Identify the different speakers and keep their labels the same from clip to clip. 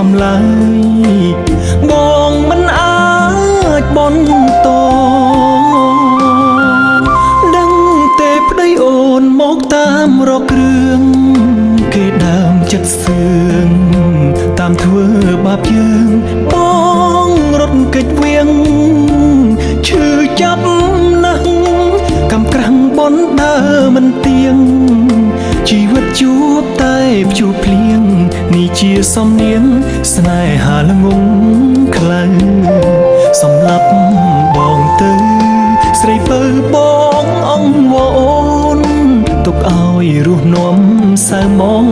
Speaker 1: សំឡើយបងមិនអាចបន់តដឹងតែប្តីអូនមកតាមរកគ្រឿងគេដើមចិត្តសឿងតាមធ្វើបាបយើងបងរត់កិច្ចវៀងឈឺចាប់ណាស់កំក្រាំងបនដើមិនទៀងជីវិតជួបតែព្យុះភ្លៀងនេះជាសំនៀងស្នេហាល្ងងខ្លាំងសម្លាប់បងទៅស្រីពៅបងអង្វរអូនទុកឲ្យរស់នាំសៅមង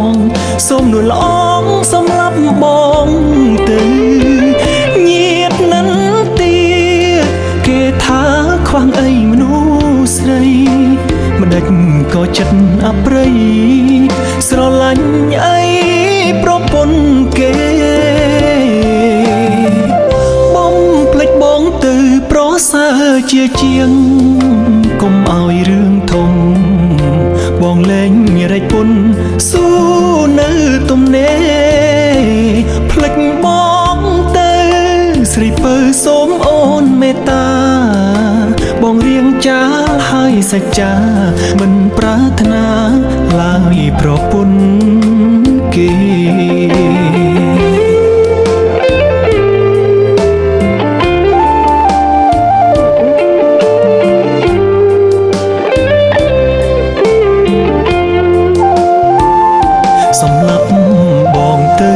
Speaker 1: សូមនួនល្អងសម្លាប់បងទៅញាតនឹងទីគេថាខ្វះអីមនុស្សស្រីមិនដេចក៏ចិត្តអប្រិយស្រឡាញ់អីប្រពន្ធគេបំភ្លេចបងទៅប្រសើរជាជាងកុំឲ្យរឿងធំបងលែងរែកពុនស៊ូនៅទំនេរភ្លេចបងទៅស្រីពៅសូមអូនមេត្តាបងរៀងចាលហើយសច្ចាមិនប្រាថ្នាឡើយប្រពន្ធគេសម្លាប់បងទៅ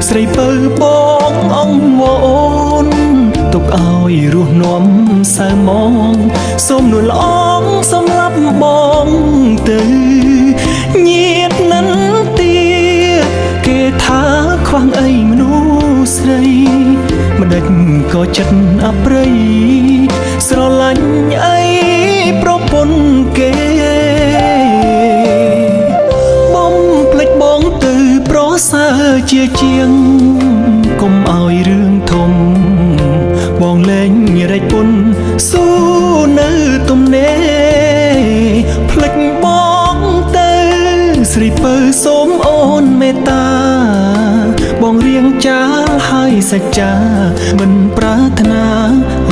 Speaker 1: ស្រីពៅបងអង្វរអូនទុកឲ្យរស់នាំសៅមងសូមនួនល្អងសម្លាប់បងទៅញាតនឹងទីគេថាខ្វះអីមនុស្សស្រីមិនដេចក៏ចិត្តអប្រិយស្រឡាញ់អីប្រពន្ធគេបំភ្លេចបងទៅប្រសើរជាជាងកុំឲ្យរឿងធំបងលែងរែកពុនស៊ូនៅទំនេរភ្លេចបងទៅស្រីពៅសូមអូនមេត្តាបងរៀងចាលហើយសច្ចាមិនប្រាថ្នា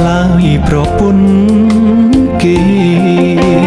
Speaker 1: ឡើយប្រពន្ធគេ